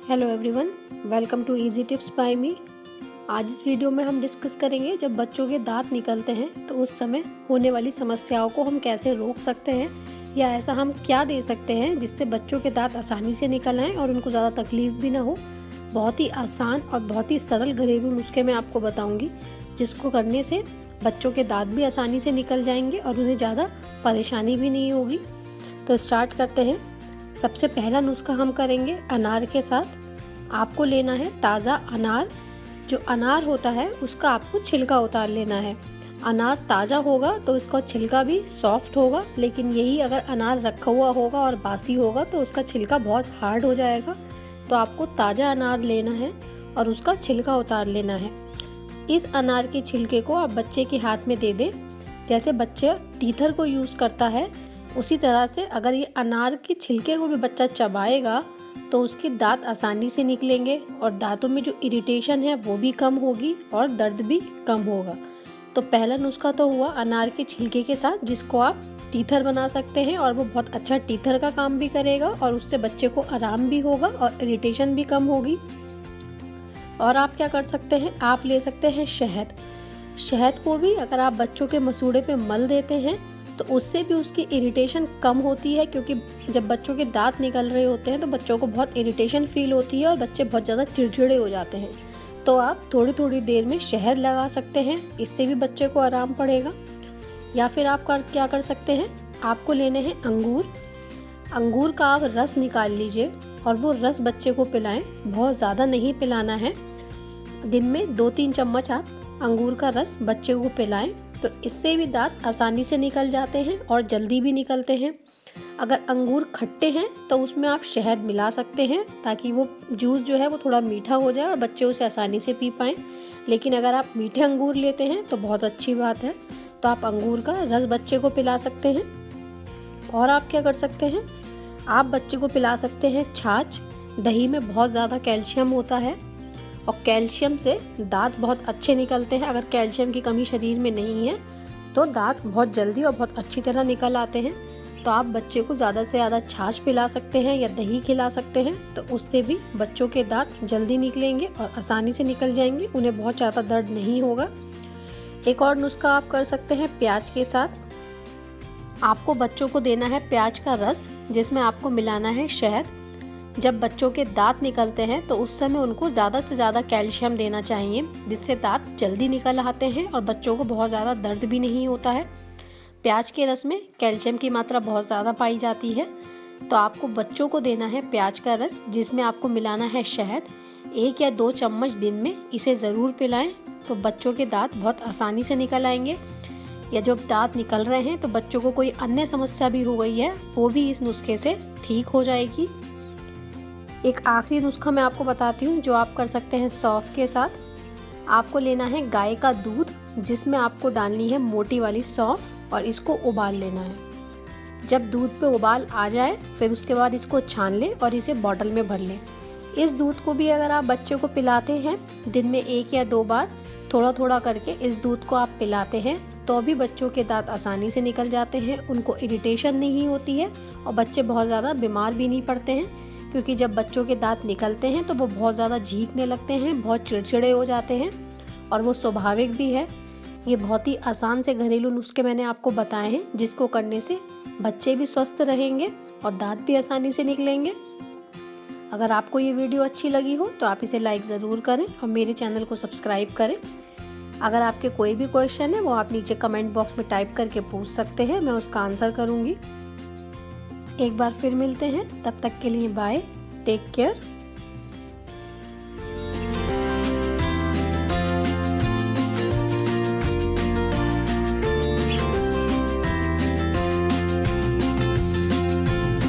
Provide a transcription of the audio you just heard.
Hello everyone, welcome to easy tips by me. आज इस video में हम डिस्कस करेंगे जब बच्चों के दांत निकलते हैं तो उस समय होने वाली समस्याओं को हम कैसे रोक सकते हैं या ऐसा हम क्या दे सकते हैं जिससे बच्चों के दांत आसानी से निकल आएँ और उनको ज़्यादा तकलीफ भी ना हो। बहुत ही आसान और बहुत ही सरल घरेलू नुस्खे मैं आपको बताऊँगी जिसको करने से बच्चों के दांत भी आसानी से निकल जाएंगे और उन्हें ज़्यादा परेशानी भी नहीं होगी। तो स्टार्ट करते हैं। सबसे पहला नुस्खा हम करेंगे अनार के साथ। आपको लेना है ताज़ा अनार। जो अनार होता है उसका आपको छिलका उतार लेना है। अनार ताज़ा होगा तो उसका छिलका भी सॉफ्ट होगा, लेकिन यही अगर अनार रखा हुआ होगा और बासी होगा तो उसका छिलका बहुत हार्ड हो जाएगा। तो आपको ताज़ा अनार लेना है और उसका छिलका उतार लेना है। इस अनार के छिलके को आप बच्चे के हाथ में दे दें। जैसे बच्चे टीथर को यूज़ करता है उसी तरह से अगर ये अनार के छिलके को भी बच्चा चबाएगा तो उसके दांत आसानी से निकलेंगे और दांतों में जो इरिटेशन है वो भी कम होगी और दर्द भी कम होगा। तो पहला नुस्खा तो हुआ अनार के छिलके के साथ, जिसको आप टीथर बना सकते हैं और वो बहुत अच्छा टीथर का काम भी करेगा और उससे बच्चे को आराम भी होगा और इरिटेशन भी कम होगी। और आप क्या कर सकते हैं, आप ले सकते हैं शहद। शहद को भी अगर आप बच्चों के मसूड़े पे मल देते हैं तो उससे भी उसकी इरिटेशन कम होती है, क्योंकि जब बच्चों के दांत निकल रहे होते हैं तो बच्चों को बहुत इरिटेशन फील होती है और बच्चे बहुत ज़्यादा चिड़चिड़े हो जाते हैं। तो आप थोड़ी थोड़ी देर में शहद लगा सकते हैं, इससे भी बच्चे को आराम पड़ेगा। या फिर आप क्या कर सकते हैं, आपको लेने हैं अंगूर। अंगूर का आप रस निकाल लीजिए और वो रस बच्चे को पिलाएं। बहुत ज़्यादा नहीं पिलाना है, दिन में 2-3 चम्मच आप अंगूर का रस बच्चे को पिलाएं। तो इससे भी दांत आसानी से निकल जाते हैं और जल्दी भी निकलते हैं। अगर अंगूर खट्टे हैं तो उसमें आप शहद मिला सकते हैं ताकि वो जूस जो है वो थोड़ा मीठा हो जाए और बच्चे उसे आसानी से पी पाएँ। लेकिन अगर आप मीठे अंगूर लेते हैं तो बहुत अच्छी बात है, तो आप अंगूर का रस बच्चे को पिला सकते हैं। और आप क्या कर सकते हैं, आप बच्चे को पिला सकते हैं छाछ। दही में बहुत ज़्यादा कैल्शियम होता है और कैल्शियम से दांत बहुत अच्छे निकलते हैं। अगर कैल्शियम की कमी शरीर में नहीं है तो दांत बहुत जल्दी और बहुत अच्छी तरह निकल आते हैं। तो आप बच्चे को ज़्यादा से ज़्यादा छाछ पिला सकते हैं या दही खिला सकते हैं, तो उससे भी बच्चों के दांत जल्दी निकलेंगे और आसानी से निकल जाएंगे, उन्हें बहुत ज़्यादा दर्द नहीं होगा। एक और नुस्खा आप कर सकते हैं प्याज के साथ। आपको बच्चों को देना है प्याज का रस, जिसमें आपको मिलाना है शहद। जब बच्चों के दांत निकलते हैं तो उस समय उनको ज़्यादा से ज़्यादा कैल्शियम देना चाहिए, जिससे दांत जल्दी निकल आते हैं और बच्चों को बहुत ज़्यादा दर्द भी नहीं होता है। प्याज के रस में कैल्शियम की मात्रा बहुत ज़्यादा पाई जाती है। तो आपको बच्चों को देना है प्याज का रस, जिसमें आपको मिलाना है शहद। 1 या 2 चम्मच दिन में इसे ज़रूर पिलाएं, तो बच्चों के दाँत बहुत आसानी से निकल आएंगे। या जब दाँत निकल रहे हैं तो बच्चों को कोई अन्य समस्या भी हो गई है, वो भी इस नुस्खे से ठीक हो जाएगी। एक आखिरी नुस्खा मैं आपको बताती हूँ जो आप कर सकते हैं सौंफ के साथ। आपको लेना है गाय का दूध, जिसमें आपको डालनी है मोटी वाली सौंफ और इसको उबाल लेना है। जब दूध पे उबाल आ जाए फिर उसके बाद इसको छान लें और इसे बॉटल में भर लें। इस दूध को भी अगर आप बच्चे को पिलाते हैं, दिन में 1 या 2 बार थोड़ा थोड़ा करके इस दूध को आप पिलाते हैं, तो भी बच्चों के दांत आसानी से निकल जाते हैं, उनको इरिटेशन नहीं होती है और बच्चे बहुत ज़्यादा बीमार भी नहीं पड़ते हैं। क्योंकि जब बच्चों के दांत निकलते हैं तो वो बहुत ज़्यादा चीखने लगते हैं, बहुत चिड़चिड़े हो जाते हैं और वो स्वाभाविक भी है। ये बहुत ही आसान से घरेलू नुस्खे मैंने आपको बताए हैं, जिसको करने से बच्चे भी स्वस्थ रहेंगे और दांत भी आसानी से निकलेंगे। अगर आपको ये वीडियो अच्छी लगी हो तो आप इसे लाइक ज़रूर करें और मेरे चैनल को सब्सक्राइब करें। अगर आपके कोई भी क्वेश्चन है वो आप नीचे कमेंट बॉक्स में टाइप करके पूछ सकते हैं, मैं उसका आंसर करूँगी। एक बार फिर मिलते हैं, तब तक के लिए बाय, टेक केयर।